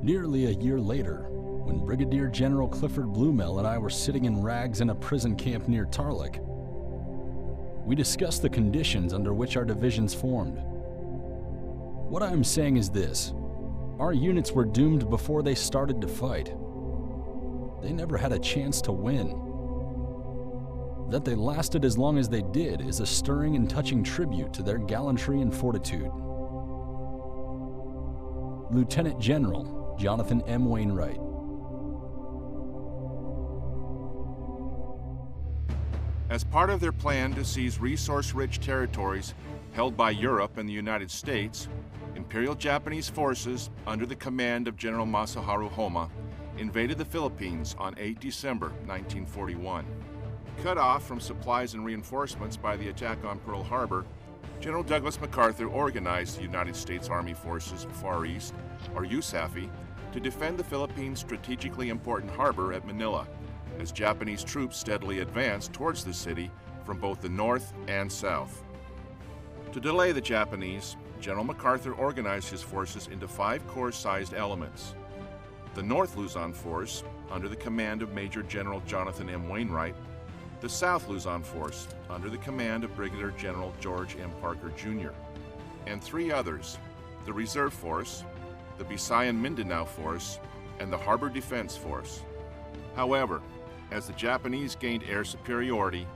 Nearly a year later, when Brigadier General Clifford Blumel and I were sitting in rags in a prison camp near Tarlik, we discussed the conditions under which our divisions formed. What I am saying is this: our units were doomed before they started to fight. They never had a chance to win. That they lasted as long as they did is a stirring and touching tribute to their gallantry and fortitude. Lieutenant General Jonathan M. Wainwright. As part of their plan to seize resource-rich territories held by Europe and the United States, Imperial Japanese forces under the command of General Masaharu Homma invaded the Philippines on 8 December 1941. Cut off from supplies and reinforcements by the attack on Pearl Harbor, General Douglas MacArthur organized the United States Army Forces Far East, or USAFE, to defend the Philippines' strategically important harbor at Manila, as Japanese troops steadily advanced towards the city from both the north and south. To delay the Japanese, General MacArthur organized his forces into 5 corps-sized elements. The North Luzon Force, under the command of Major General Jonathan M. Wainwright, the South Luzon Force, under the command of Brigadier General George M. Parker, Jr., and 3 others, the Reserve Force, the Bisayan Mindanao Force, and the Harbor Defense Force. However, as the Japanese gained air superiority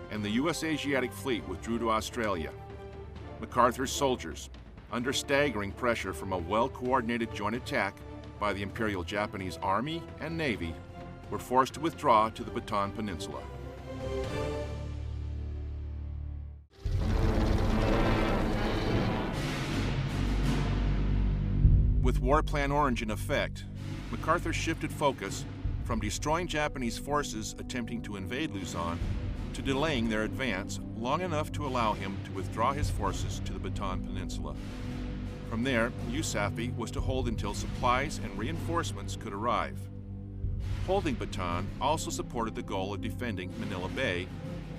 and the U.S. Asiatic Fleet withdrew to Australia, MacArthur's soldiers, under staggering pressure from a well-coordinated joint attack by the Imperial Japanese Army and Navy, were forced to withdraw to the Bataan Peninsula. With War Plan Orange in effect, MacArthur shifted focus from destroying Japanese forces attempting to invade Luzon to delaying their advance long enough to allow him to withdraw his forces to the Bataan Peninsula. From there, USAFE was to hold until supplies and reinforcements could arrive. Holding Bataan also supported the goal of defending Manila Bay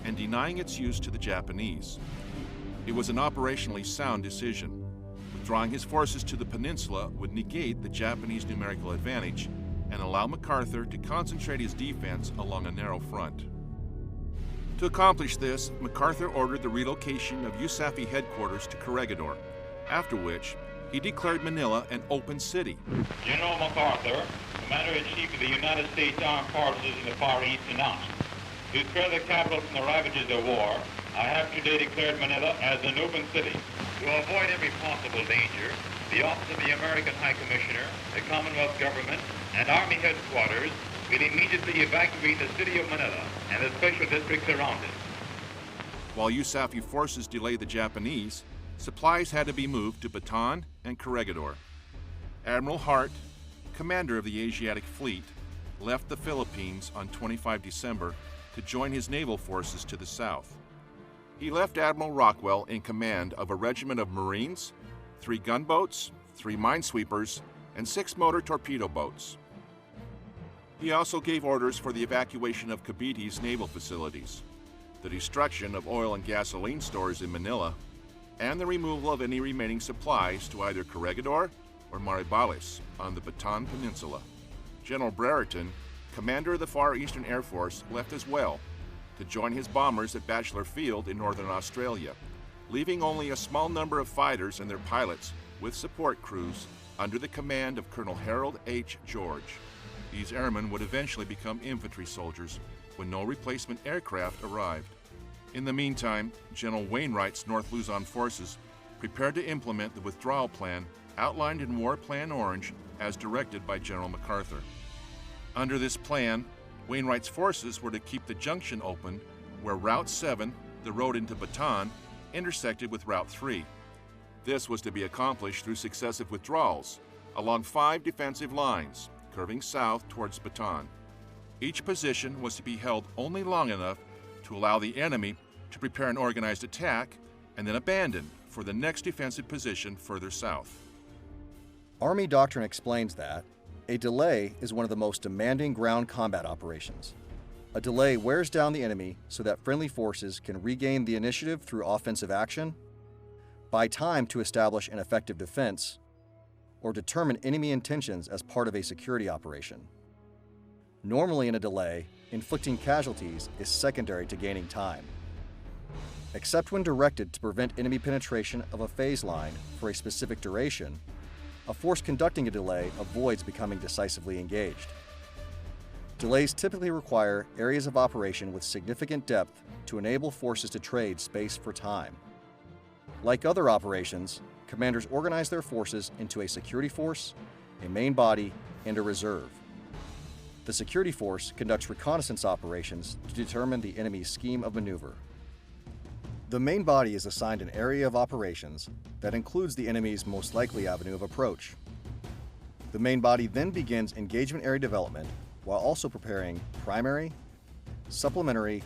and denying its use to the Japanese. It was an operationally sound decision. Withdrawing his forces to the peninsula would negate the Japanese numerical advantage and allow MacArthur to concentrate his defense along a narrow front. To accomplish this, MacArthur ordered the relocation of USAFE headquarters to Corregidor, after which he declared Manila an open city. General MacArthur, Commander-in-Chief of the United States Armed Forces in the Far East, announced, to spare the capital from the ravages of war, I have today declared Manila as an open city. To avoid every possible danger, the Office of the American High Commissioner, the Commonwealth Government, and Army headquarters will immediately evacuate the city of Manila and the special districts around it. While USAFE forces delayed the Japanese, supplies had to be moved to Bataan and Corregidor. Admiral Hart, commander of the Asiatic Fleet, left the Philippines on 25 December to join his naval forces to the south. He left Admiral Rockwell in command of a regiment of Marines, 3 gunboats, 3 minesweepers, and 6 motor torpedo boats. He also gave orders for the evacuation of Cabite's naval facilities, the destruction of oil and gasoline stores in Manila, and the removal of any remaining supplies to either Corregidor or Maribalis on the Bataan Peninsula. General Brereton, commander of the Far Eastern Air Force, left as well to join his bombers at Bachelor Field in northern Australia, leaving only a small number of fighters and their pilots with support crews under the command of Colonel Harold H. George. These airmen would eventually become infantry soldiers when no replacement aircraft arrived. In the meantime, General Wainwright's North Luzon forces prepared to implement the withdrawal plan outlined in War Plan Orange as directed by General MacArthur. Under this plan, Wainwright's forces were to keep the junction open where Route 7, the road into Bataan, intersected with Route 3. This was to be accomplished through successive withdrawals along 5 defensive lines, curving south towards Bataan. Each position was to be held only long enough to allow the enemy to prepare an organized attack and then abandon for the next defensive position further south. Army doctrine explains that a delay is one of the most demanding ground combat operations. A delay wears down the enemy so that friendly forces can regain the initiative through offensive action, buy time to establish an effective defense, or determine enemy intentions as part of a security operation. Normally in a delay, inflicting casualties is secondary to gaining time. Except when directed to prevent enemy penetration of a phase line for a specific duration, a force conducting a delay avoids becoming decisively engaged. Delays typically require areas of operation with significant depth to enable forces to trade space for time. Like other operations, commanders organize their forces into a security force, a main body, and a reserve. The security force conducts reconnaissance operations to determine the enemy's scheme of maneuver. The main body is assigned an area of operations that includes the enemy's most likely avenue of approach. The main body then begins engagement area development while also preparing primary, supplementary,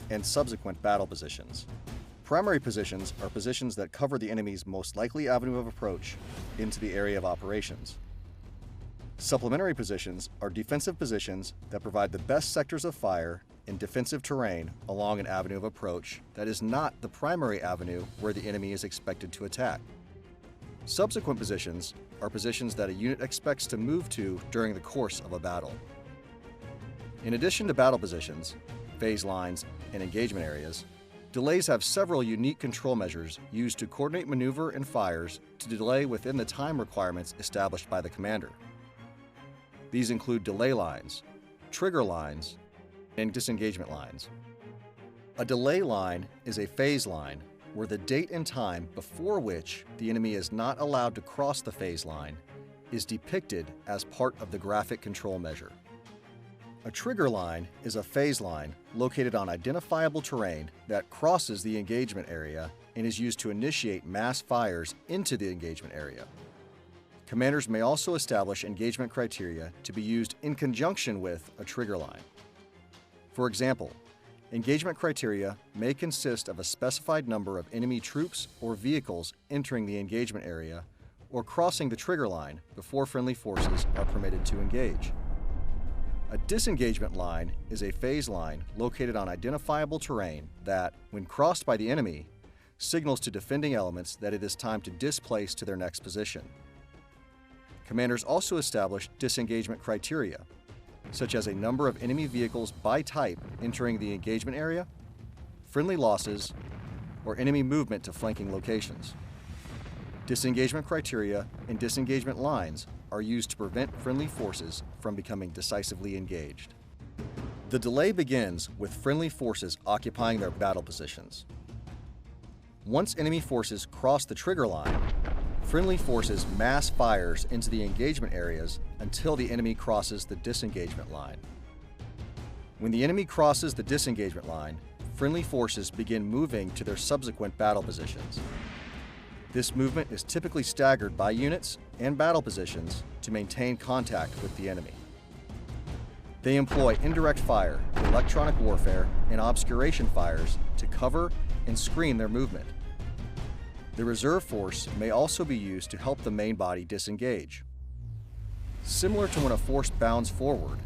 and subsequent battle positions. Primary positions are positions that cover the enemy's most likely avenue of approach into the area of operations. Supplementary positions are defensive positions that provide the best sectors of fire in defensive terrain along an avenue of approach that is not the primary avenue where the enemy is expected to attack. Subsequent positions are positions that a unit expects to move to during the course of a battle. In addition to battle positions, phase lines, and engagement areas, delays have several unique control measures used to coordinate maneuver and fires to delay within the time requirements established by the commander. These include delay lines, trigger lines, and disengagement lines. A delay line is a phase line where the date and time before which the enemy is not allowed to cross the phase line is depicted as part of the graphic control measure. A trigger line is a phase line located on identifiable terrain that crosses the engagement area and is used to initiate mass fires into the engagement area. Commanders may also establish engagement criteria to be used in conjunction with a trigger line. For example, engagement criteria may consist of a specified number of enemy troops or vehicles entering the engagement area or crossing the trigger line before friendly forces are permitted to engage. A disengagement line is a phase line located on identifiable terrain that, when crossed by the enemy, signals to defending elements that it is time to displace to their next position. Commanders also establish disengagement criteria, such as a number of enemy vehicles by type entering the engagement area, friendly losses, or enemy movement to flanking locations. Disengagement criteria and disengagement lines are used to prevent friendly forces from becoming decisively engaged. The delay begins with friendly forces occupying their battle positions. Once enemy forces cross the trigger line, friendly forces mass fires into the engagement areas until the enemy crosses the disengagement line. When the enemy crosses the disengagement line, friendly forces begin moving to their subsequent battle positions. This movement is typically staggered by units and battle positions to maintain contact with the enemy. They employ indirect fire, electronic warfare, and obscuration fires to cover and screen their movement. The reserve force may also be used to help the main body disengage. Similar to when a force bounds forward,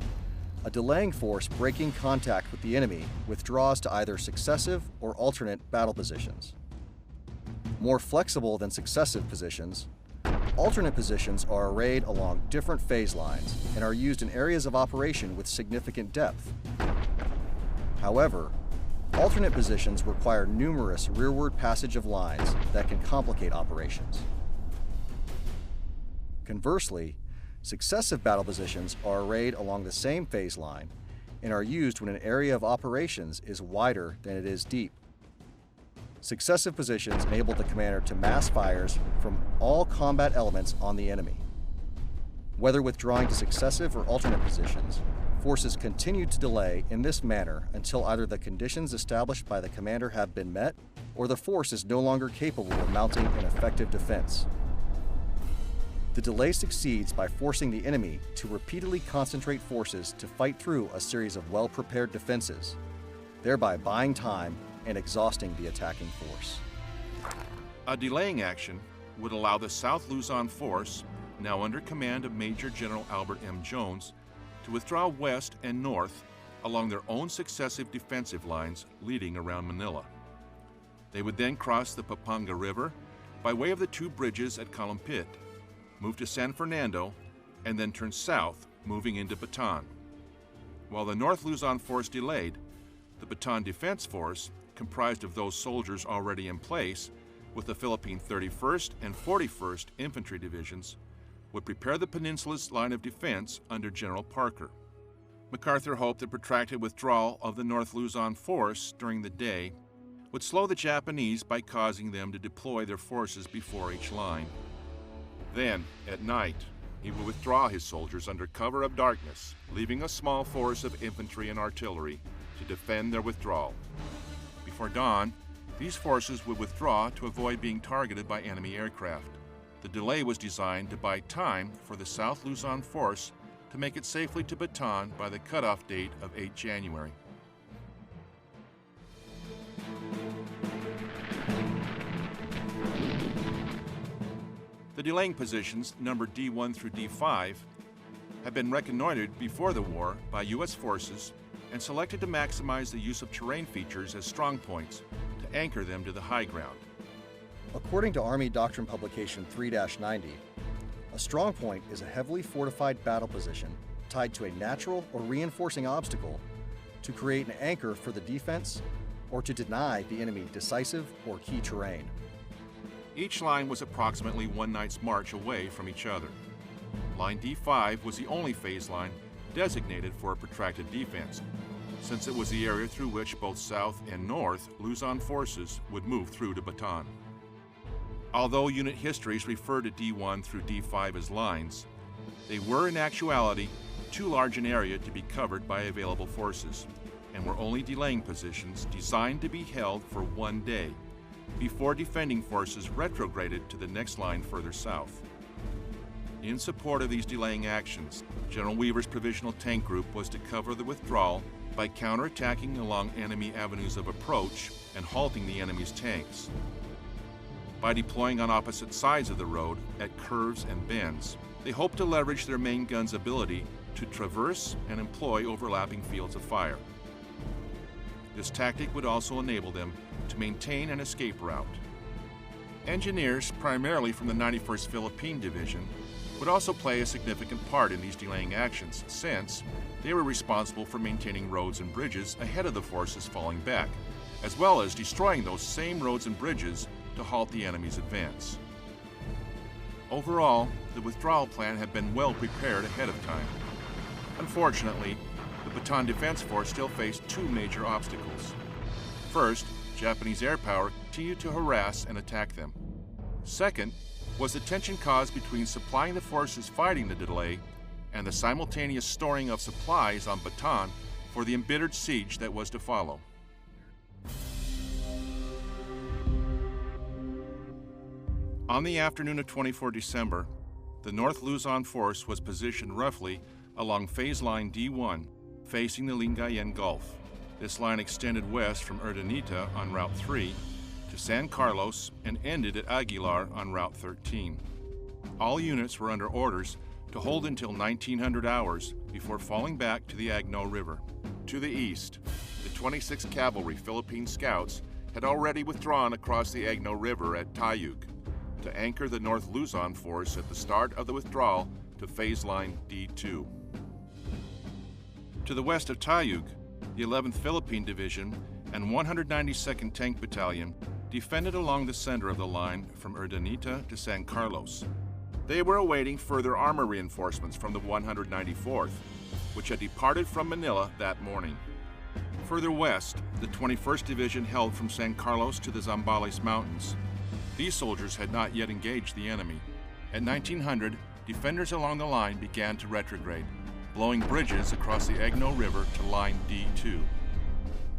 a delaying force breaking contact with the enemy withdraws to either successive or alternate battle positions. More flexible than successive positions, alternate positions are arrayed along different phase lines and are used in areas of operation with significant depth. However, alternate positions require numerous rearward passage of lines that can complicate operations. Conversely, successive battle positions are arrayed along the same phase line and are used when an area of operations is wider than it is deep. Successive positions enable the commander to mass fires from all combat elements on the enemy. Whether withdrawing to successive or alternate positions, forces continue to delay in this manner until either the conditions established by the commander have been met or the force is no longer capable of mounting an effective defense. The delay succeeds by forcing the enemy to repeatedly concentrate forces to fight through a series of well-prepared defenses, thereby buying time and exhausting the attacking force. A delaying action would allow the South Luzon force, now under command of Major General Albert M. Jones, to withdraw west and north along their own successive defensive lines leading around Manila. They would then cross the Pampanga River by way of the two bridges at Calumpit, moved to San Fernando, and then turned south, moving into Bataan. While the North Luzon Force delayed, the Bataan Defense Force, comprised of those soldiers already in place, with the Philippine 31st and 41st Infantry Divisions, would prepare the peninsula's line of defense under General Parker. MacArthur hoped the protracted withdrawal of the North Luzon Force during the day would slow the Japanese by causing them to deploy their forces before each line. Then, at night, he would withdraw his soldiers under cover of darkness, leaving a small force of infantry and artillery to defend their withdrawal. Before dawn, these forces would withdraw to avoid being targeted by enemy aircraft. The delay was designed to buy time for the South Luzon Force to make it safely to Bataan by the cutoff date of 8 January. The delaying positions, numbered D1 through D5, had been reconnoitered before the war by U.S. forces and selected to maximize the use of terrain features as strong points to anchor them to the high ground. According to Army Doctrine Publication 3-90, a strong point is a heavily fortified battle position tied to a natural or reinforcing obstacle to create an anchor for the defense or to deny the enemy decisive or key terrain. Each line was approximately one night's march away from each other. Line D5 was the only phase line designated for a protracted defense, since it was the area through which both South and North Luzon forces would move through to Bataan. Although unit histories refer to D1 through D5 as lines, they were in actuality too large an area to be covered by available forces, and were only delaying positions designed to be held for one day, before defending forces retrograded to the next line further south. In support of these delaying actions, General Weaver's Provisional Tank Group was to cover the withdrawal by counterattacking along enemy avenues of approach and halting the enemy's tanks. By deploying on opposite sides of the road at curves and bends, they hoped to leverage their main gun's ability to traverse and employ overlapping fields of fire. This tactic would also enable them to maintain an escape route. Engineers, primarily from the 91st Philippine Division, would also play a significant part in these delaying actions, since they were responsible for maintaining roads and bridges ahead of the forces falling back, as well as destroying those same roads and bridges to halt the enemy's advance. Overall, the withdrawal plan had been well prepared ahead of time. Unfortunately, the Bataan Defense Force still faced two major obstacles. First, Japanese air power continued to harass and attack them. Second, was the tension caused between supplying the forces fighting the delay and the simultaneous storing of supplies on Bataan for the embittered siege that was to follow. On the afternoon of 24 December, the North Luzon Force was positioned roughly along phase line D1, facing the Lingayen Gulf. This line extended west from Urdaneta on Route 3 to San Carlos and ended at Aguilar on Route 13. All units were under orders to hold until 1900 hours before falling back to the Agno River. To the east, the 26th Cavalry Philippine Scouts had already withdrawn across the Agno River at Tayug to anchor the North Luzon Force at the start of the withdrawal to phase line D2. To the west of Tayug, the 11th Philippine Division and 192nd Tank Battalion defended along the center of the line from Urdaneta to San Carlos. They were awaiting further armor reinforcements from the 194th, which had departed from Manila that morning. Further west, the 21st Division held from San Carlos to the Zambales Mountains. These soldiers had not yet engaged the enemy. At 1900, defenders along the line began to retrograde, blowing bridges across the Agno River to line D2.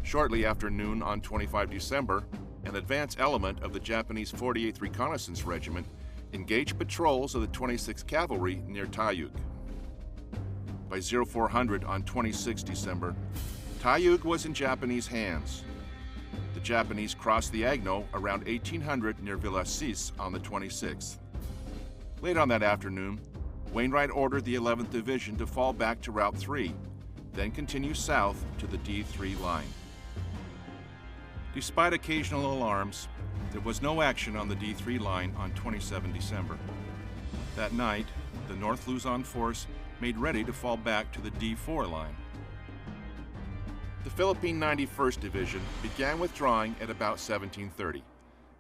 Shortly after noon on 25 December, an advance element of the Japanese 48th Reconnaissance Regiment engaged patrols of the 26th Cavalry near Tayug. By 0400 on 26 December, Tayug was in Japanese hands. The Japanese crossed the Agno around 1800 near Villasis on the 26th. Late on that afternoon, Wainwright ordered the 11th Division to fall back to Route 3, then continue south to the D3 line. Despite occasional alarms, there was no action on the D3 line on 27 December. That night, the North Luzon force made ready to fall back to the D4 line. The Philippine 91st Division began withdrawing at about 1730,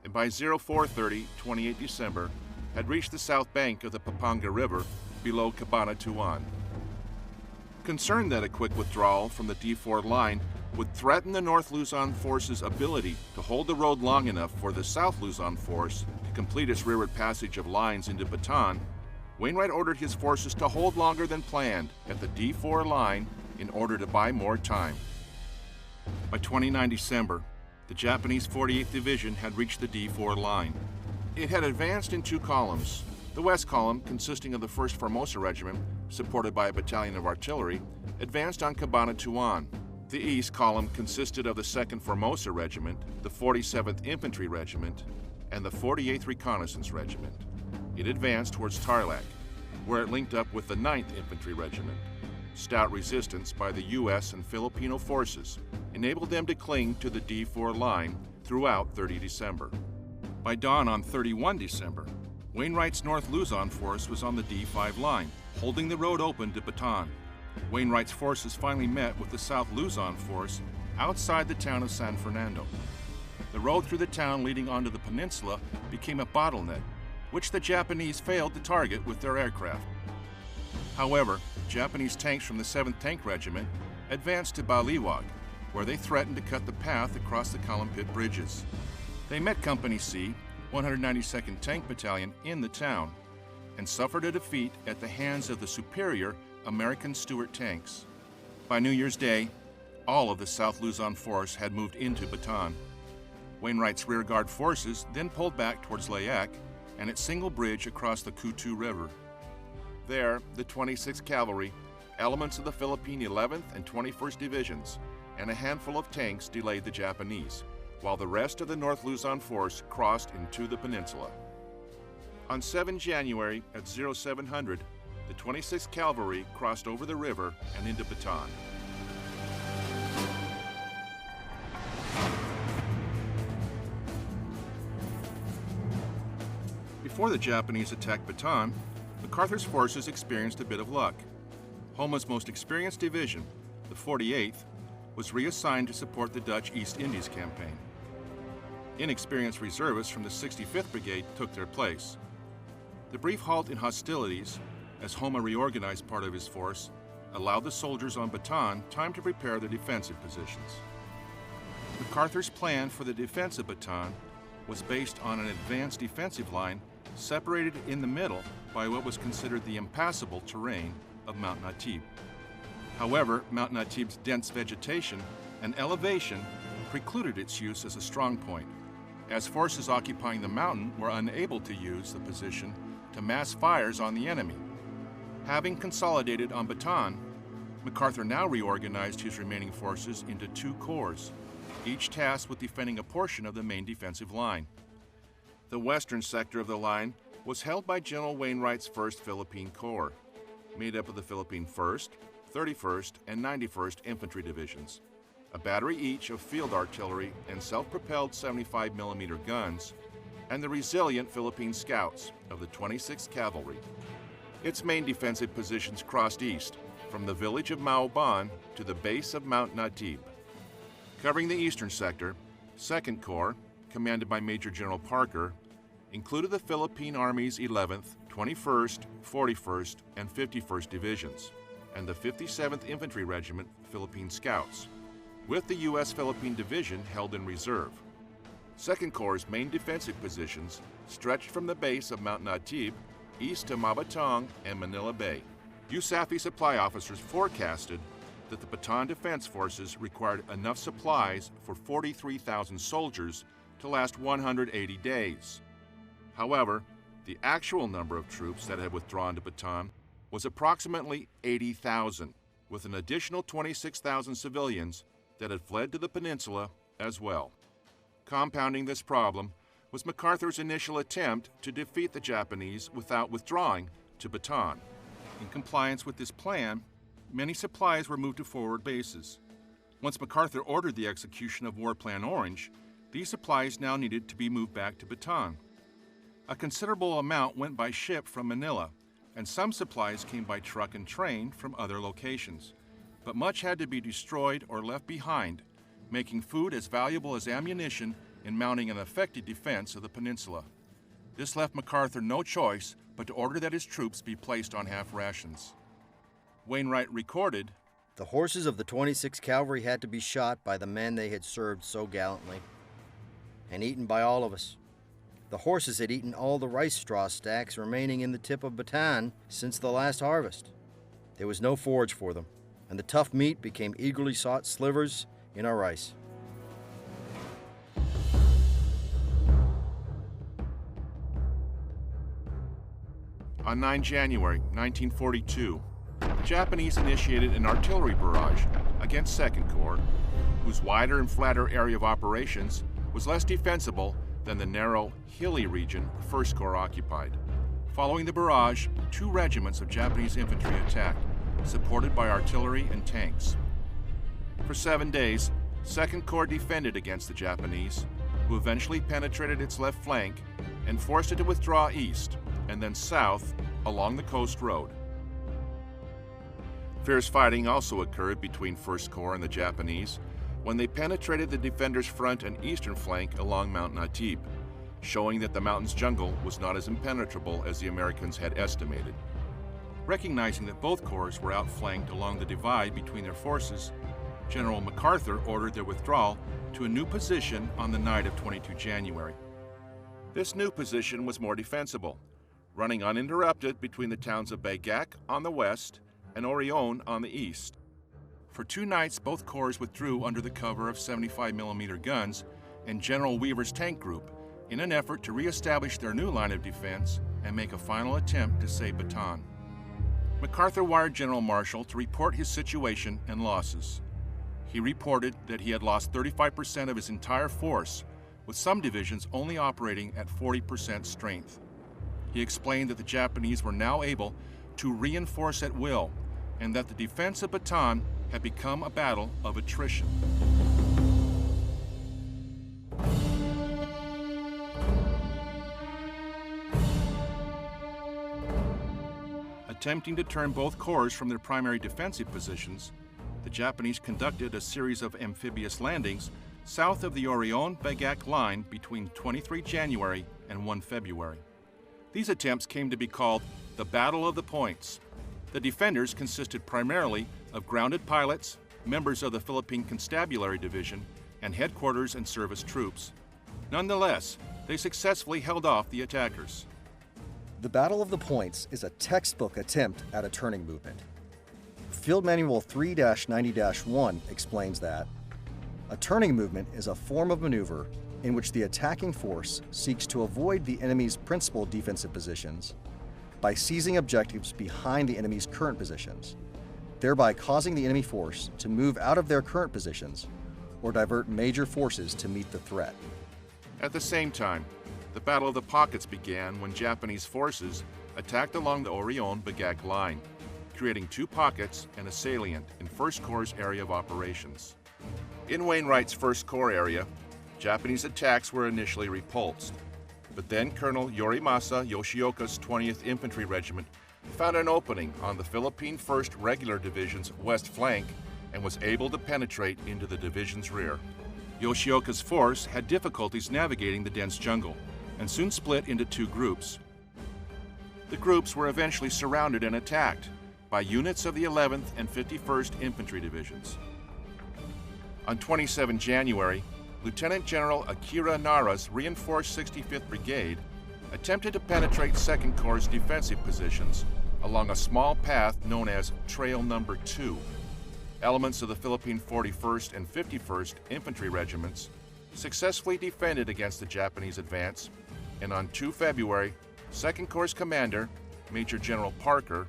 and by 0430, 28 December, had reached the south bank of the Pampanga River below Cabanatuan. Concerned that a quick withdrawal from the D4 line would threaten the North Luzon force's ability to hold the road long enough for the South Luzon force to complete its rearward passage of lines into Bataan, Wainwright ordered his forces to hold longer than planned at the D4 line in order to buy more time. By 29 December, the Japanese 48th Division had reached the D4 line. It had advanced in two columns. The west column, consisting of the 1st Formosa Regiment, supported by a battalion of artillery, advanced on Cabanatuan. The east column consisted of the 2nd Formosa Regiment, the 47th Infantry Regiment, and the 48th Reconnaissance Regiment. It advanced towards Tarlac, where it linked up with the 9th Infantry Regiment. Stout resistance by the U.S. and Filipino forces enabled them to cling to the D4 line throughout 30 December. By dawn on 31 December, Wainwright's North Luzon force was on the D5 line, holding the road open to Bataan. Wainwright's forces finally met with the South Luzon force outside the town of San Fernando. The road through the town leading onto the peninsula became a bottleneck, which the Japanese failed to target with their aircraft. However, Japanese tanks from the 7th Tank Regiment advanced to Baliwag, where they threatened to cut the path across the column pit bridges. They met Company C, 192nd Tank Battalion in the town, and suffered a defeat at the hands of the superior American Stuart tanks. By New Year's Day, all of the South Luzon force had moved into Bataan. Wainwright's rearguard forces then pulled back towards Layak and its single bridge across the Kutu River. There, the 26th Cavalry, elements of the Philippine 11th and 21st Divisions, and a handful of tanks delayed the Japanese, while the rest of the North Luzon force crossed into the peninsula. On 7 January at 0700, the 26th Cavalry crossed over the river and into Bataan. Before the Japanese attacked Bataan, MacArthur's forces experienced a bit of luck. Homa's most experienced division, the 48th, was reassigned to support the Dutch East Indies campaign. Inexperienced reservists from the 65th Brigade took their place. The brief halt in hostilities, as Homa reorganized part of his force, allowed the soldiers on Bataan time to prepare their defensive positions. MacArthur's plan for the defense of Bataan was based on an advanced defensive line separated in the middle by what was considered the impassable terrain of Mount Natib. However, Mount Natib's dense vegetation and elevation precluded its use as a strong point, as forces occupying the mountain were unable to use the position to mass fires on the enemy. Having consolidated on Bataan, MacArthur now reorganized his remaining forces into 2 corps, each tasked with defending a portion of the main defensive line. The western sector of the line was held by General Wainwright's 1st Philippine Corps, made up of the Philippine 1st, 31st, and 91st Infantry Divisions, a battery each of field artillery and self-propelled 75mm guns, and the resilient Philippine Scouts of the 26th Cavalry. Its main defensive positions crossed east, from the village of Maoban to the base of Mount Natib. Covering the eastern sector, 2nd Corps, commanded by Major General Parker, included the Philippine Army's 11th, 21st, 41st, and 51st Divisions, and the 57th Infantry Regiment, Philippine Scouts, with the U.S. Philippine Division held in reserve. 2nd Corps' main defensive positions stretched from the base of Mount Natib east to Mabatong and Manila Bay. USAFE supply officers forecasted that the Bataan Defense Forces required enough supplies for 43,000 soldiers to last 180 days. However, the actual number of troops that had withdrawn to Bataan was approximately 80,000, with an additional 26,000 civilians that had fled to the peninsula as well. Compounding this problem was MacArthur's initial attempt to defeat the Japanese without withdrawing to Bataan. In compliance with this plan, many supplies were moved to forward bases. Once MacArthur ordered the execution of War Plan Orange, these supplies now needed to be moved back to Bataan. A considerable amount went by ship from Manila, and some supplies came by truck and train from other locations. But much had to be destroyed or left behind, making food as valuable as ammunition in mounting an effective defense of the peninsula. This left MacArthur no choice but to order that his troops be placed on half rations. Wainwright recorded, "The horses of the 26th Cavalry had to be shot by the men they had served so gallantly, and eaten by all of us. The horses had eaten all the rice straw stacks remaining in the tip of Bataan since the last harvest. There was no forage for them, and the tough meat became eagerly sought slivers in our rice." On 9 January 1942, the Japanese initiated an artillery barrage against 2nd Corps, whose wider and flatter area of operations was less defensible than the narrow, hilly region 1st Corps occupied. Following the barrage, 2 regiments of Japanese infantry attacked, supported by artillery and tanks. For 7 days, 2nd Corps defended against the Japanese, who eventually penetrated its left flank and forced it to withdraw east and then south along the coast road. Fierce fighting also occurred between 1st Corps and the Japanese when they penetrated the defenders' front and eastern flank along Mount Natib, showing that the mountain's jungle was not as impenetrable as the Americans had estimated. Recognizing that both corps were outflanked along the divide between their forces, General MacArthur ordered their withdrawal to a new position on the night of 22 January. This new position was more defensible, running uninterrupted between the towns of Bagak on the west and Orion on the east. For 2 nights, both corps withdrew under the cover of 75mm guns and General Weaver's tank group in an effort to reestablish their new line of defense and make a final attempt to save Bataan. MacArthur wired General Marshall to report his situation and losses. He reported that he had lost 35% of his entire force, with some divisions only operating at 40% strength. He explained that the Japanese were now able to reinforce at will, and that the defense of Bataan had become a battle of attrition. Attempting to turn both corps from their primary defensive positions, the Japanese conducted a series of amphibious landings south of the Orion-Bagak line between 23 January and 1 February. These attempts came to be called the Battle of the Points. The defenders consisted primarily of grounded pilots, members of the Philippine Constabulary Division, and headquarters and service troops. Nonetheless, they successfully held off the attackers. The Battle of the Points is a textbook attempt at a turning movement. Field Manual 3-90-1 explains that a turning movement is a form of maneuver in which the attacking force seeks to avoid the enemy's principal defensive positions by seizing objectives behind the enemy's current positions, thereby causing the enemy force to move out of their current positions or divert major forces to meet the threat. At the same time, the Battle of the Pockets began when Japanese forces attacked along the Orion-Bagak line, creating 2 pockets and a salient in 1st Corps' area of operations. In Wainwright's 1st Corps area, Japanese attacks were initially repulsed, but then Colonel Yorimasa Yoshioka's 20th Infantry Regiment found an opening on the Philippine 1st Regular Division's west flank and was able to penetrate into the division's rear. Yoshioka's force had difficulties navigating the dense jungle and soon split into 2 groups. The groups were eventually surrounded and attacked by units of the 11th and 51st Infantry Divisions. On 27 January, Lieutenant General Akira Nara's reinforced 65th Brigade attempted to penetrate 2nd Corps' defensive positions along a small path known as Trail Number 2. Elements of the Philippine 41st and 51st Infantry Regiments successfully defended against the Japanese advance, and on 2 February, 2nd Corps Commander, Major General Parker,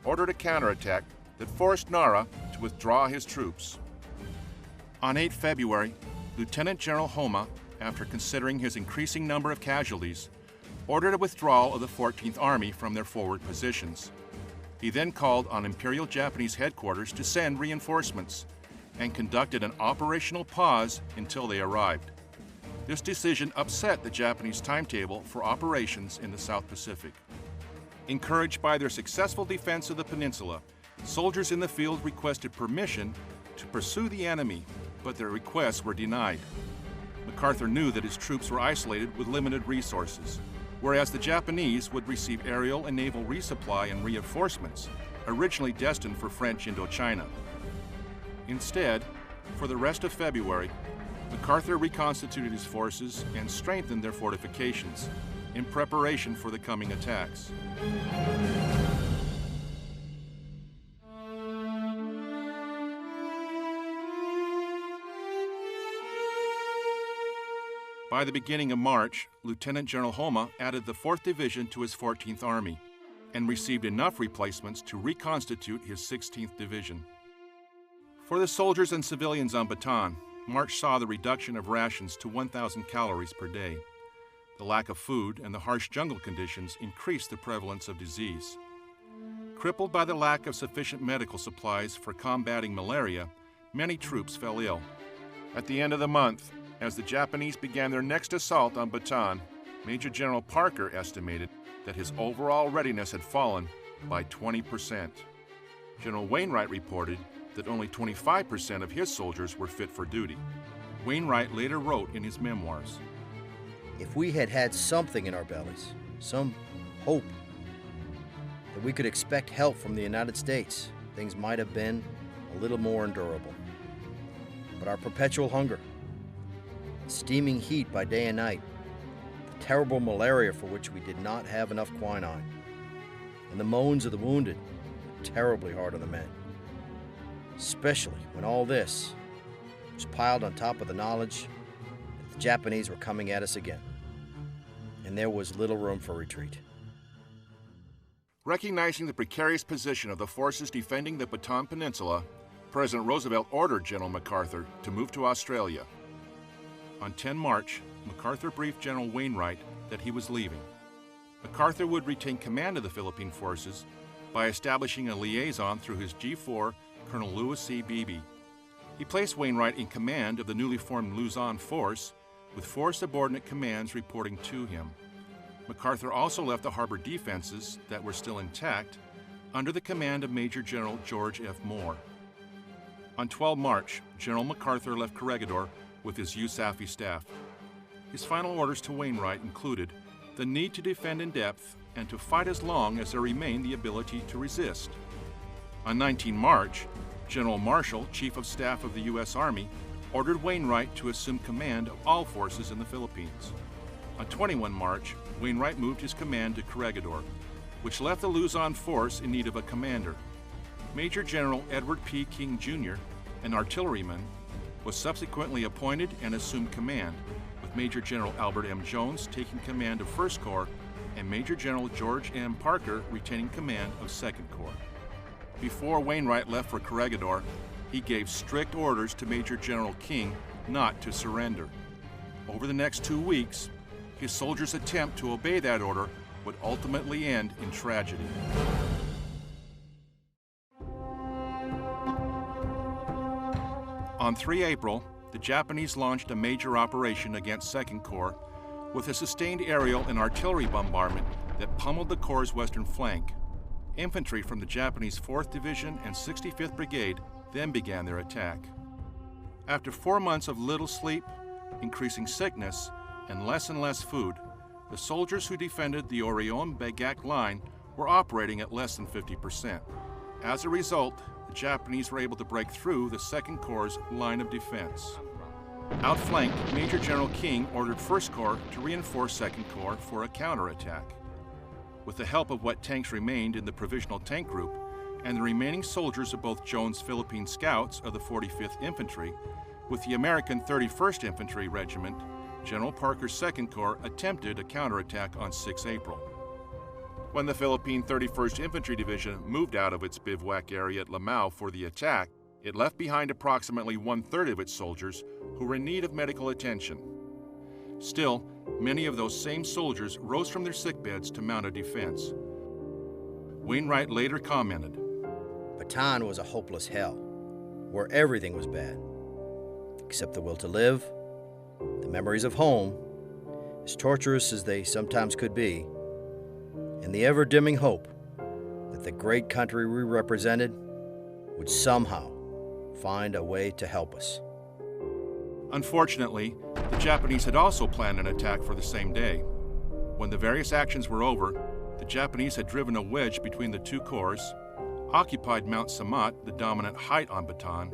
ordered a counterattack that forced Nara to withdraw his troops. On 8 February, Lieutenant General Homa, after considering his increasing number of casualties, ordered a withdrawal of the 14th Army from their forward positions. He then called on Imperial Japanese headquarters to send reinforcements and conducted an operational pause until they arrived. This decision upset the Japanese timetable for operations in the South Pacific. Encouraged by their successful defense of the peninsula, soldiers in the field requested permission to pursue the enemy, but their requests were denied. MacArthur knew that his troops were isolated with limited resources, whereas the Japanese would receive aerial and naval resupply and reinforcements, originally destined for French Indochina. Instead, for the rest of February, MacArthur reconstituted his forces and strengthened their fortifications in preparation for the coming attacks. By the beginning of March, Lieutenant General Homa added the 4th Division to his 14th Army and received enough replacements to reconstitute his 16th Division. For the soldiers and civilians on Bataan, March saw the reduction of rations to 1,000 calories per day. The lack of food and the harsh jungle conditions increased the prevalence of disease. Crippled by the lack of sufficient medical supplies for combating malaria, many troops fell ill. At the end of the month, as the Japanese began their next assault on Bataan, Major General Parker estimated that his overall readiness had fallen by 20%. General Wainwright reported that only 25% of his soldiers were fit for duty. Wainwright later wrote in his memoirs, If we had had something in our bellies, some hope that we could expect help from the United States, things might have been a little more endurable. But our perpetual hunger, steaming heat by day and night, the terrible malaria for which we did not have enough quinine, and the moans of the wounded were terribly hard on the men, especially when all this was piled on top of the knowledge that the Japanese were coming at us again, and there was little room for retreat. Recognizing the precarious position of the forces defending the Bataan Peninsula, President Roosevelt ordered General MacArthur to move to Australia. On 10 March, MacArthur briefed General Wainwright that he was leaving. MacArthur would retain command of the Philippine forces by establishing a liaison through his G4, Colonel Lewis C. Beebe. He placed Wainwright in command of the newly formed Luzon force, with 4 subordinate commands reporting to him. MacArthur also left the harbor defenses that were still intact under the command of Major General George F. Moore. On 12 March, General MacArthur left Corregidor with his USAFE staff. His final orders to Wainwright included the need to defend in depth and to fight as long as there remained the ability to resist. On 19 March, General Marshall, Chief of Staff of the U.S. Army, ordered Wainwright to assume command of all forces in the Philippines. On 21 March, Wainwright moved his command to Corregidor, which left the Luzon force in need of a commander. Major General Edward P. King, Jr., an artilleryman, was subsequently appointed and assumed command, with Major General Albert M. Jones taking command of 1st Corps and Major General George M. Parker retaining command of 2nd Corps. Before Wainwright left for Corregidor, he gave strict orders to Major General King not to surrender. Over the next 2 weeks, his soldiers' attempt to obey that order would ultimately end in tragedy. On 3 April, the Japanese launched a major operation against 2nd Corps with a sustained aerial and artillery bombardment that pummeled the Corps' western flank. Infantry from the Japanese 4th Division and 65th Brigade then began their attack. After 4 months of little sleep, increasing sickness, and less food, the soldiers who defended the Orion-Bagak line were operating at less than 50%. As a result, the Japanese were able to break through the 2nd Corps' line of defense. Outflanked, Major General King ordered 1st Corps to reinforce 2nd Corps for a counterattack. With the help of what tanks remained in the Provisional Tank Group and the remaining soldiers of both Jones' Philippine Scouts of the 45th Infantry, with the American 31st Infantry Regiment, General Parker's 2nd Corps attempted a counterattack on 6 April. When the Philippine 31st Infantry Division moved out of its bivouac area at Lamau for the attack, it left behind approximately 1/3 of its soldiers who were in need of medical attention. Still, many of those same soldiers rose from their sickbeds to mount a defense. Wainwright later commented, Bataan was a hopeless hell, where everything was bad, except the will to live the memories of home, as torturous as they sometimes could be, and the ever-dimming hope that the great country we represented would somehow find a way to help us. Unfortunately, the Japanese had also planned an attack for the same day. When the various actions were over, the Japanese had driven a wedge between the two corps, occupied Mount Samat, the dominant height on Bataan,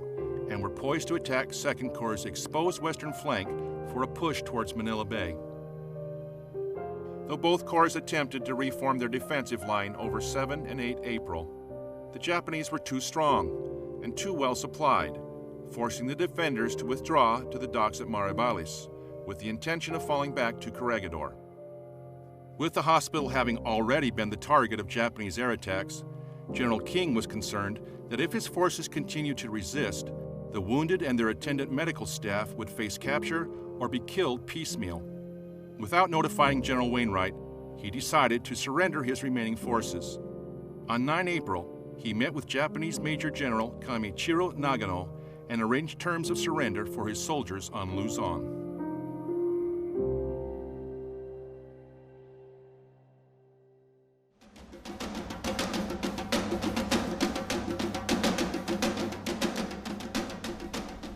and were poised to attack 2nd Corps' exposed western flank for a push towards Manila Bay. Though both corps attempted to reform their defensive line over 7 and 8 April, the Japanese were too strong and too well supplied, forcing the defenders to withdraw to the docks at Maribalis, with the intention of falling back to Corregidor. With the hospital having already been the target of Japanese air attacks, General King was concerned that if his forces continued to resist, the wounded and their attendant medical staff would face capture or be killed piecemeal. Without notifying General Wainwright, he decided to surrender his remaining forces. On 9 April, he met with Japanese Major General Kamichiro Nagano and arranged terms of surrender for his soldiers on Luzon.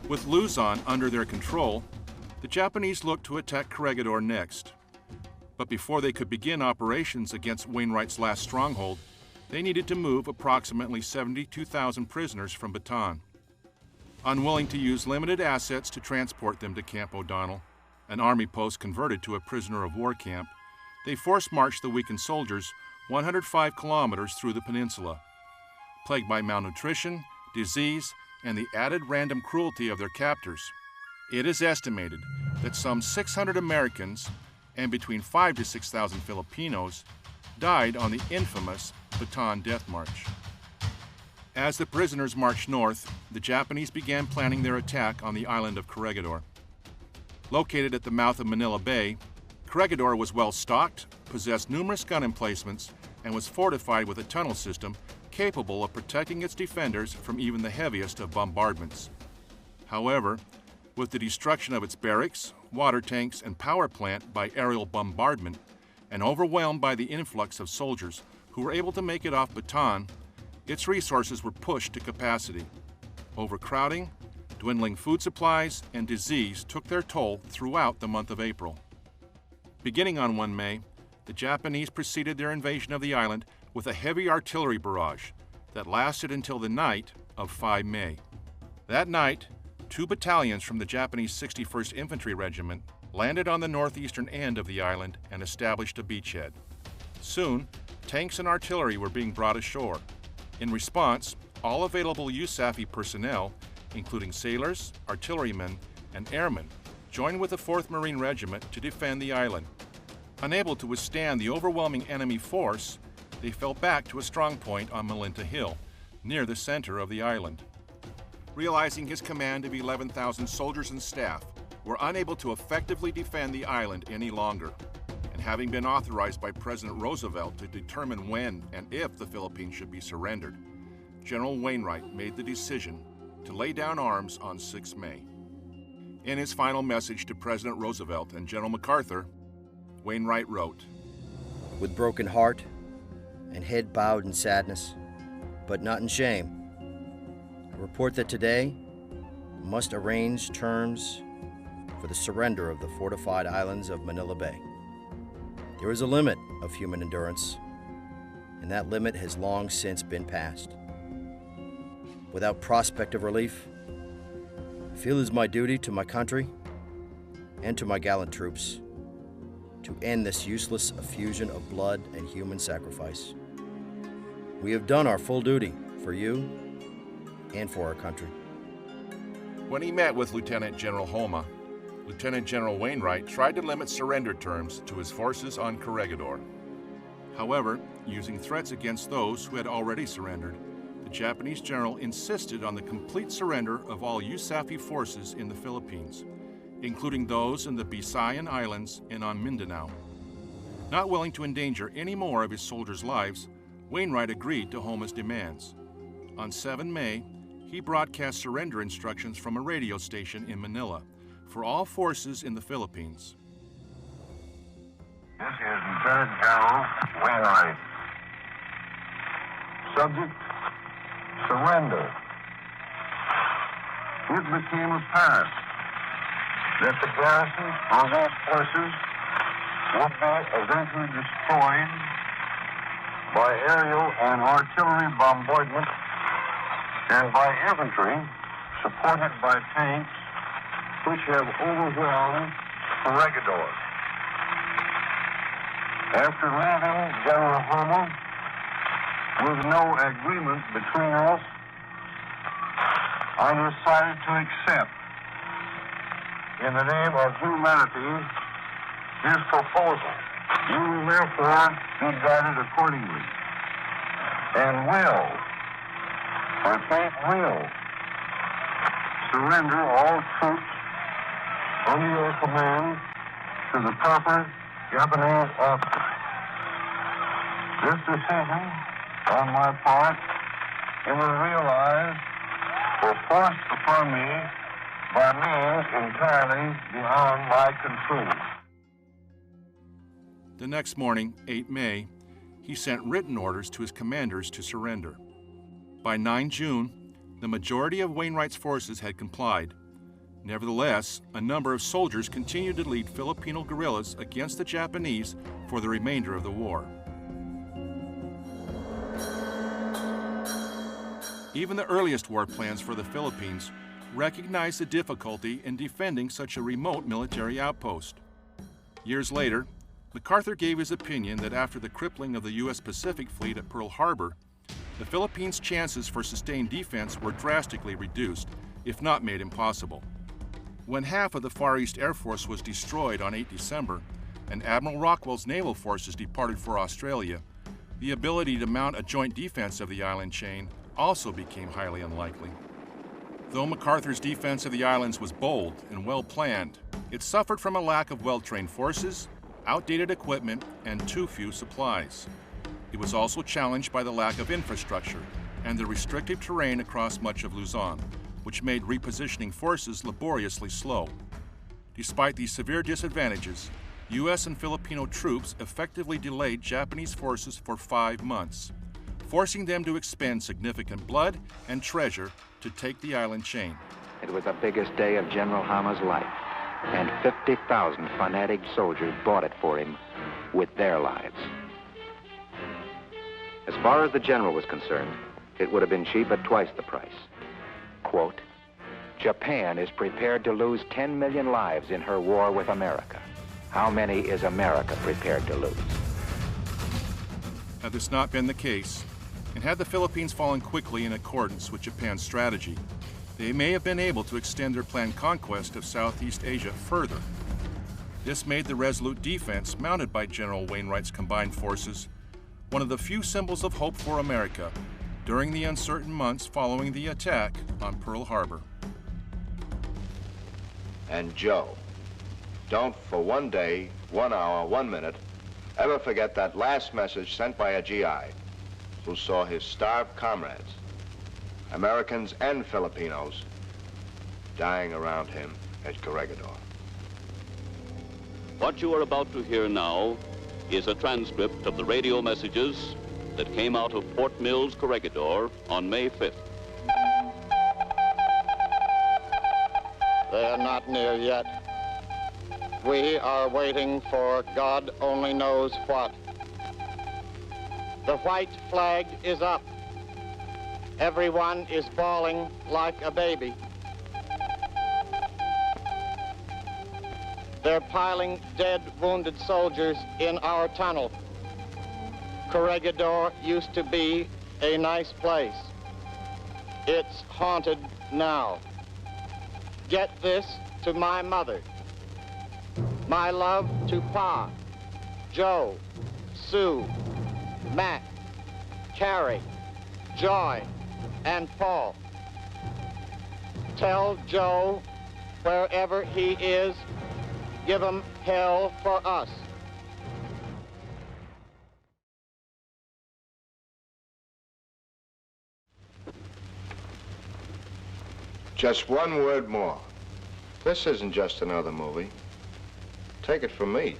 With Luzon under their control, the Japanese looked to attack Corregidor next. But before they could begin operations against Wainwright's last stronghold, they needed to move approximately 72,000 prisoners from Bataan. Unwilling to use limited assets to transport them to Camp O'Donnell, an army post converted to a prisoner of war camp, they force-marched the weakened soldiers 105 kilometers through the peninsula. Plagued by malnutrition, disease, and the added random cruelty of their captors, it is estimated that some 600 Americans and between 5,000 to 6,000 Filipinos died on the infamous Bataan Death March. As the prisoners marched north, the Japanese began planning their attack on the island of Corregidor. Located at the mouth of Manila Bay, Corregidor was well stocked, possessed numerous gun emplacements, and was fortified with a tunnel system capable of protecting its defenders from even the heaviest of bombardments. However, with the destruction of its barracks, water tanks, and power plant by aerial bombardment, and overwhelmed by the influx of soldiers who were able to make it off Bataan, its resources were pushed to capacity. Overcrowding, dwindling food supplies, and disease took their toll throughout the month of April. Beginning on 1 May, the Japanese proceeded their invasion of the island with a heavy artillery barrage that lasted until the night of 5 May. That night, 2 battalions from the Japanese 61st Infantry Regiment landed on the northeastern end of the island and established a beachhead. Soon, tanks and artillery were being brought ashore. In response, all available USAFE personnel, including sailors, artillerymen, and airmen, joined with the 4th Marine Regiment to defend the island. Unable to withstand the overwhelming enemy force, they fell back to a strong point on Malinta Hill, near the center of the island. Realizing his command of 11,000 soldiers and staff were unable to effectively defend the island any longer, and having been authorized by President Roosevelt to determine when and if the Philippines should be surrendered, General Wainwright made the decision to lay down arms on 6 May. In his final message to President Roosevelt and General MacArthur, Wainwright wrote, "With broken heart and head bowed in sadness, but not in shame, I report that today we must arrange terms for the surrender of the fortified islands of Manila Bay. There is a limit of human endurance, and that limit has long since been passed. Without prospect of relief, I feel it is my duty to my country and to my gallant troops to end this useless effusion of blood and human sacrifice. We have done our full duty for you and for our country." When he met with Lieutenant General Homa, Lieutenant General Wainwright tried to limit surrender terms to his forces on Corregidor. However, using threats against those who had already surrendered, the Japanese general insisted on the complete surrender of all USAFE forces in the Philippines, including those in the Bisayan Islands and on Mindanao. Not willing to endanger any more of his soldiers' lives, Wainwright agreed to Homa's demands. On 7 May, he broadcast surrender instructions from a radio station in Manila, for all forces in the Philippines. This is Lieutenant General Wainwright. Subject, surrender. It became apparent that the garrison of these forces would be eventually destroyed by aerial and artillery bombardment and by infantry supported by tanks which have overwhelmed Corregidor. After leaving General Homer with no agreement between us, I decided to accept, in the name of humanity, his proposal. You will therefore be guided accordingly, and will, surrender all troops under your command to the proper Japanese officers. This decision, on my part, you will realize, was forced upon me by means entirely beyond my control. The next morning, 8 May, he sent written orders to his commanders to surrender. By 9 June, the majority of Wainwright's forces had complied. Nevertheless, a number of soldiers continued to lead Filipino guerrillas against the Japanese for the remainder of the war. Even the earliest war plans for the Philippines recognized the difficulty in defending such a remote military outpost. Years later, MacArthur gave his opinion that after the crippling of the U.S. Pacific Fleet at Pearl Harbor, the Philippines' chances for sustained defense were drastically reduced, if not made impossible. When half of the Far East Air Force was destroyed on 8 December, and Admiral Rockwell's naval forces departed for Australia, the ability to mount a joint defense of the island chain also became highly unlikely. Though MacArthur's defense of the islands was bold and well-planned, it suffered from a lack of well-trained forces, outdated equipment, and too few supplies. It was also challenged by the lack of infrastructure and the restrictive terrain across much of Luzon, which made repositioning forces laboriously slow. Despite these severe disadvantages, U.S. and Filipino troops effectively delayed Japanese forces for 5 months, forcing them to expend significant blood and treasure to take the island chain. It was the biggest day of General Hama's life, and 50,000 fanatic soldiers bought it for him with their lives. As far as the general was concerned, it would have been cheap at twice the price. Quote, Japan is prepared to lose 10 million lives in her war with America. How many is America prepared to lose? Had this not been the case, and had the Philippines fallen quickly in accordance with Japan's strategy, they may have been able to extend their planned conquest of Southeast Asia further. This made the resolute defense mounted by General Wainwright's combined forces one of the few symbols of hope for America during the uncertain months following the attack on Pearl Harbor. And Joe, don't for 1 day, 1 hour, 1 minute, ever forget that last message sent by a GI who saw his starved comrades, Americans and Filipinos, dying around him at Corregidor. What you are about to hear now is a transcript of the radio messages that came out of Fort Mills, Corregidor on May 5th. They are not near yet. We are waiting for God only knows what. The white flag is up. Everyone is bawling like a baby. They're piling dead, wounded soldiers in our tunnel. Corregidor used to be a nice place. It's haunted now. Get this to my mother. My love to Pa, Joe, Sue, Mac, Carrie, Joy, and Paul. Tell Joe, wherever he is, give him hell for us. Just one word more. This isn't just another movie. Take it from me.